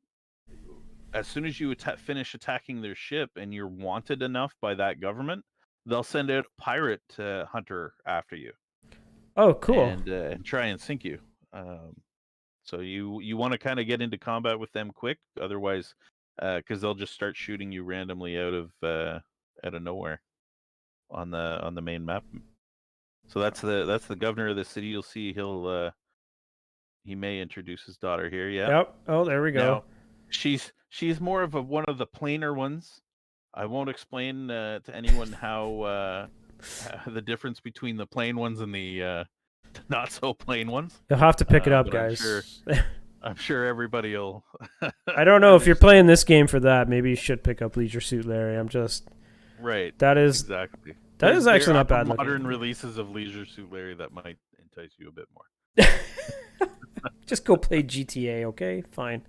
as soon as you finish attacking their ship and you're wanted enough by that government, they'll send out a pirate hunter after you Oh, cool. and try and sink you. Um, so you want to kind of get into combat with them quick, otherwise, because they'll just start shooting you randomly out of nowhere on the main map. So that's the governor of the city. You'll see he may introduce his daughter here. Yeah. Yep. Oh, there we go. Now, she's more of one of the plainer ones. I won't explain to anyone how the difference between the plain ones and the not so plain ones. You'll have to pick it up, But I'm sure guys. I'm sure everybody will I don't know if you're understand. playing this game for that. Maybe you should pick up Leisure Suit Larry. I'm just Right. that is Exactly. that is There actually are not bad modern looking. releases of Leisure Suit Larry that might entice you a bit more. Just go play GTA, okay? Fine.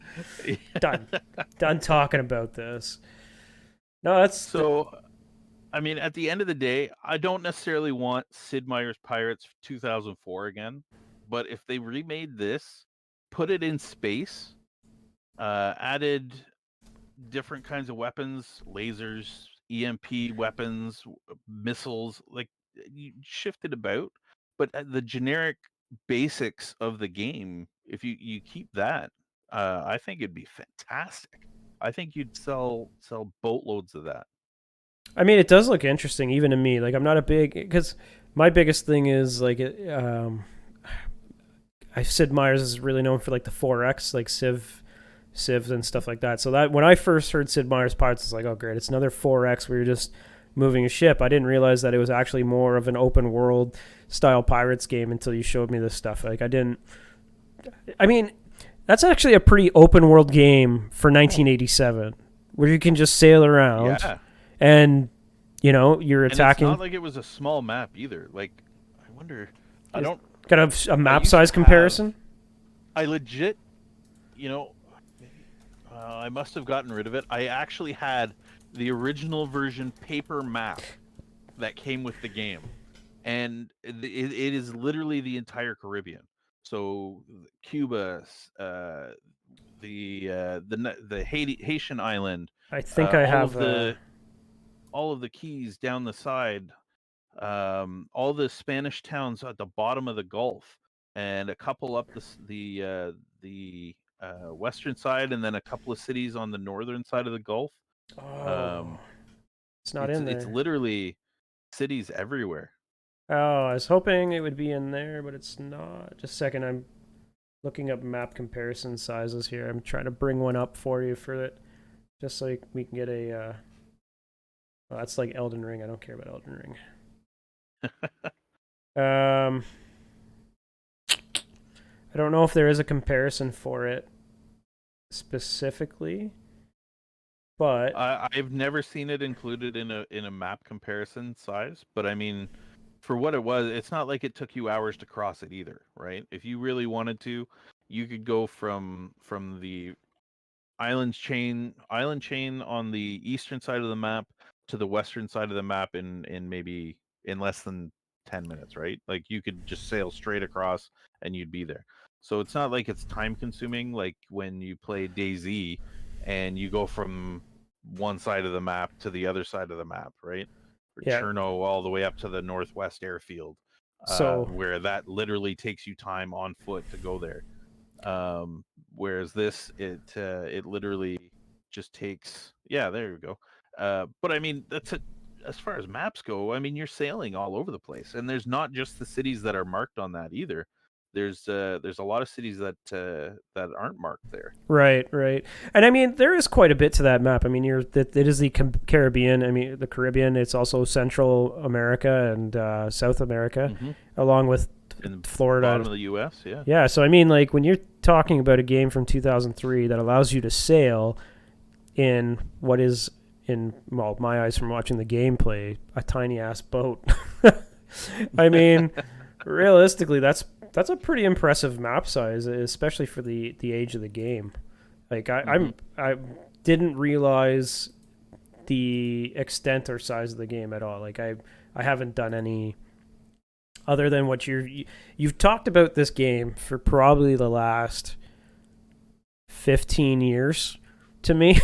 Done. Done talking about this. No, So, I mean, at the end of the day, I don't necessarily want Sid Meier's Pirates 2004 again, but if they remade this, put it in space, added different kinds of weapons, lasers, EMP weapons, missiles, like you shift it about, but the generic basics of the game, if you keep that, I think it'd be fantastic. I think you'd sell boatloads of that. I mean, it does look interesting even to me. Like I'm not a big because my biggest thing is like Sid Meier's is really known for like the 4X, like Civs and stuff like that. So that when I first heard Sid Meier's Pirates, it's like, oh great, it's another 4X where you're just moving a ship. I didn't realize that it was actually more of an open world style pirates game until you showed me this stuff. Like I didn't. I mean, that's actually a pretty open world game for 1987, where you can just sail around Yeah, and you're and it's attacking. not like it was a small map either. Like, I wonder. I It's don't. got a I map used to size have. comparison. I legit, you know, maybe I must have gotten rid of it. I actually had the original version paper map that came with the game, and it is literally the entire Caribbean. So Cuba, the Haitian island, I think I all have. of the keys down the side, all the Spanish towns at the bottom of the Gulf, and a couple up the western side, and then a couple of cities on the northern side of the Gulf. Oh, Um, it's not it's in it's there. literally cities everywhere. Oh, I was hoping it would be in there, but it's not. Just a second, I'm looking up map comparison sizes here. I'm trying to bring one up for you for it, just so we can get a. Well, that's like Elden Ring. I don't care about Elden Ring. Um, I don't know if there is a comparison for it specifically, but I've never seen it included in a map comparison size, but I mean, for what it was, it's not like it took you hours to cross it either, right? If you really wanted to, you could go from the island chain on the eastern side of the map to the western side of the map in maybe in less than 10 minutes, right? Like you could just sail straight across and you'd be there. So it's not like it's time consuming like when you play DayZ and you go from one side of the map to the other side of the map, right? Or Yeah. Cherno all the way up to the northwest airfield, So where that literally takes you time on foot to go there. Whereas this, it literally just takes, yeah, there you go. But I mean, that's it. As far as maps go, I mean, you're sailing all over the place, and there's not just the cities that are marked on that either. There's a lot of cities that aren't marked there. right, right, and I mean there is quite a bit to that map. I mean, it is the Caribbean. I mean the Caribbean. It's also Central America and South America, Mm-hmm. along with In the Florida. bottom of the U.S., yeah. Yeah, so I mean, like when you're talking about a game from 2003 that allows you to sail in what is, in well, my eyes from watching the gameplay, a tiny ass boat. I mean, realistically, that's a pretty impressive map size, especially for the age of the game. Like Mm-hmm. I didn't realize the extent or size of the game at all. Like I haven't done any other than what you've talked about this game for probably the last 15 years to me.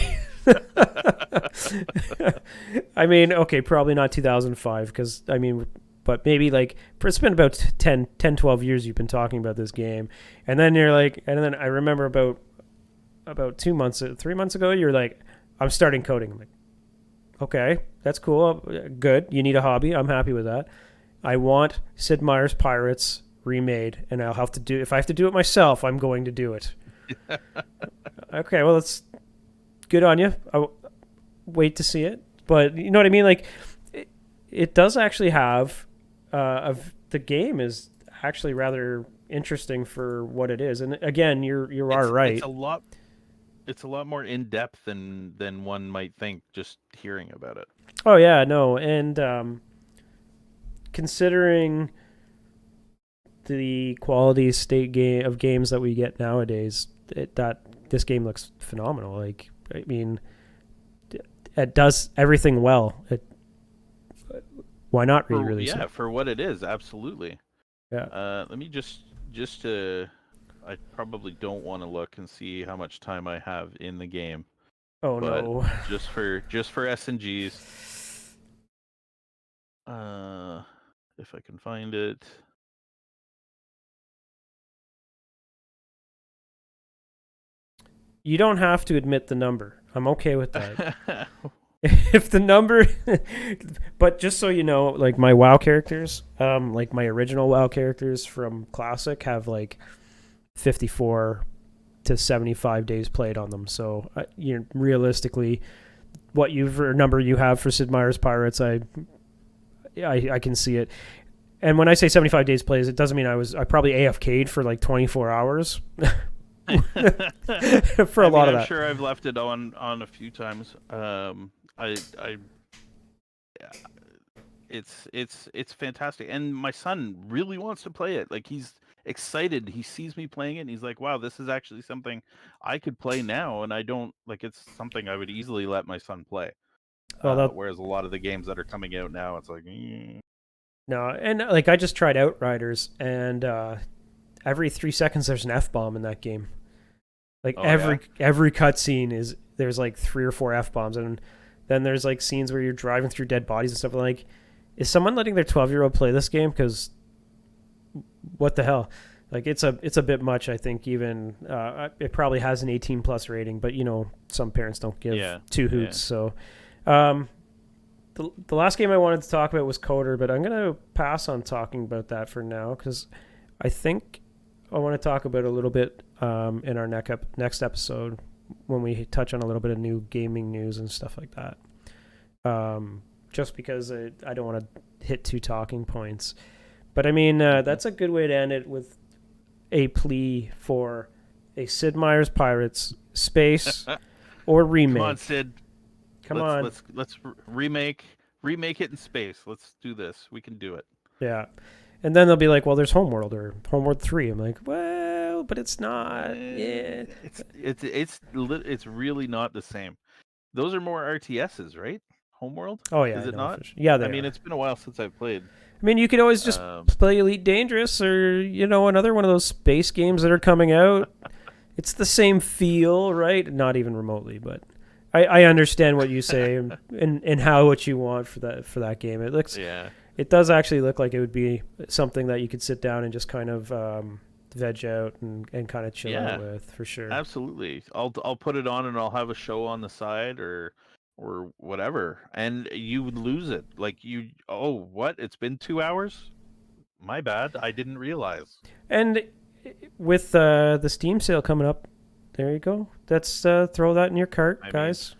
I mean, okay, probably not 2005 because I mean, but maybe like it's been about 12 years you've been talking about this game. And then you're like, and then I remember about 2 months 3 months ago you're like, I'm starting coding. I'm like, okay, that's cool, good, you need a hobby, I'm happy with that. I want Sid Meier's Pirates remade, and I'll have to do. If I have to do it myself, I'm going to do it. Okay, well, that's good on you. I'll wait to see it, but you know what I mean. Like, it does actually have. Of the game is actually rather interesting for what it is, and again, you are It's right. a lot more in depth than one might think just hearing about it. Oh yeah, no, and considering the quality state game of games that we get nowadays, that this game looks phenomenal. Like, I mean, it does everything well. Why not For re-release yeah, it? for what it is, absolutely. Yeah. Let me just I probably don't want to look and see how much time I have in the game, Oh but no. just for S&Gs, uh, if I can find it. You don't have to admit the number. I'm okay with that. If the number, but just so you know, like my WoW characters, like my original WoW characters from Classic have like 54 to 75 days played on them. So you realistically, what you've or number you have for Sid Meier's Pirates, I can see it. And when I say 75 days plays, it doesn't mean I probably AFK'd for like 24 hours for a lot of I'm that. sure I've left it on a few times. I yeah, it's fantastic, and my son really wants to play it. Like he's excited. He sees me playing it, and he's like, "Wow, this is actually something I could play now." And I don't like it's something I would easily let my son play. Well, that, Whereas a lot of the games that are coming out now, it's like, no, and like I just tried Outriders, and every 3 seconds there's an F bomb in that game. Like oh yeah, every cutscene is there's like 3 or 4 F bombs, and then there's like scenes where you're driving through dead bodies and stuff. And like, is someone letting their 12-year-old play this game? Because what the hell? Like it's a bit much. I think even it probably has an 18 plus rating, but you know some parents don't give yeah, two yeah. hoots. So um, the last game I wanted to talk about was Coder, but I'm gonna pass on talking about that for now because I think I want to talk about it a little bit in our next episode when we touch on a little bit of new gaming news and stuff like that. Just because I don't want to hit 2 talking points. But I mean, that's a good way to end it with a plea for a Sid Meier's Pirates space or Come on, remake. Sid. Come Let's on. let's let's remake it in space. Let's do this. We can do it. Yeah. And then they'll be like, well, there's Homeworld or Homeworld 3. I'm like, well, but it's not. Yeah. It's really not the same. Those are more RTSs, right? Homeworld, Oh, yeah, is I it know. not? Yeah, I they mean, are. it's been a while since I've played. I mean, you could always just Um, play Elite Dangerous or, another one of those space games that are coming out. It's the same feel, right? Not even remotely, but I understand what you say and how what you want for that game. yeah, It does actually look like it would be something that you could sit down and just kind of veg out and kind of chill out yeah, with for sure. absolutely. I'll put it on and I'll have a show on the side or whatever, and you would lose it. Like you, oh, what? It's been 2 hours. My bad. I didn't realize. And with the Steam sale coming up, there you go. Let's throw that in your cart, I mean, guys.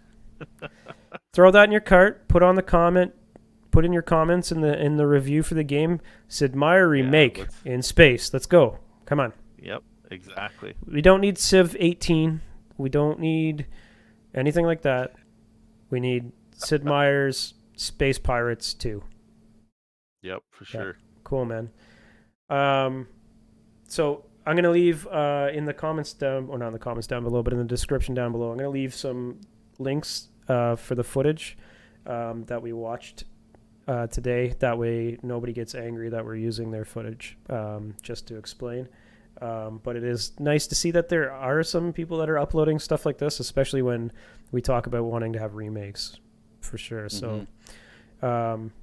Throw that in your cart. Put in your comments in the review for the game. Sid Meier yeah. remake in space. Let's go. Come on. Yep, exactly. We don't need Civ 18. We don't need anything like that. We need Sid Meier's Space Pirates 2. Yep, for Yeah, sure. cool, man. So I'm gonna leave in the comments down, or not in the comments down below, but in the description down below. I'm gonna leave some links for the footage that we watched today. That way, nobody gets angry that we're using their footage. Just to explain. But it is nice to see that there are some people that are uploading stuff like this, especially when we talk about wanting to have remakes, for sure. So, um,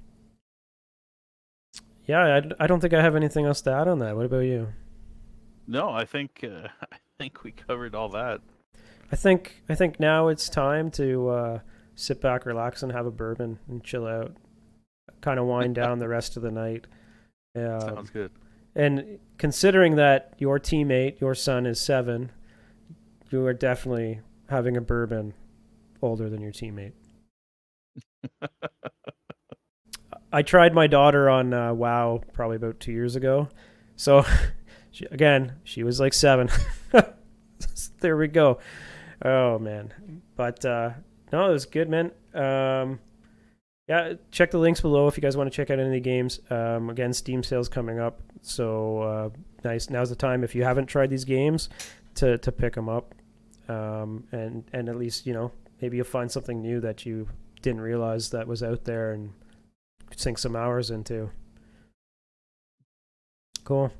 yeah, I don't think I have anything else to add on that. What about you? No, I think I think we covered all that. I think now it's time to sit back, relax, and have a bourbon and chill out, kind of wind down the rest of the night. Sounds good. And considering that your teammate, your son, is 7, you are definitely having a bourbon older than your teammate. I tried my daughter on WoW probably about 2 years ago. So, she was like 7. There we go. Oh, man. But, no, it was good, man. Yeah, check the links below if you guys want to check out any of the games. Again, Steam sales coming up. So, nice. Now's the time, if you haven't tried these games, to pick them up. And at least, maybe you'll find something new that you didn't realize that was out there and sink some hours into. Cool.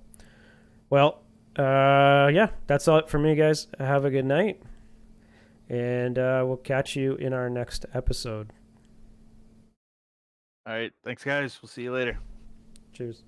Well, yeah, that's all for me, guys. Have a good night, and we'll catch you in our next episode. All right, thanks guys. We'll see you later. Cheers.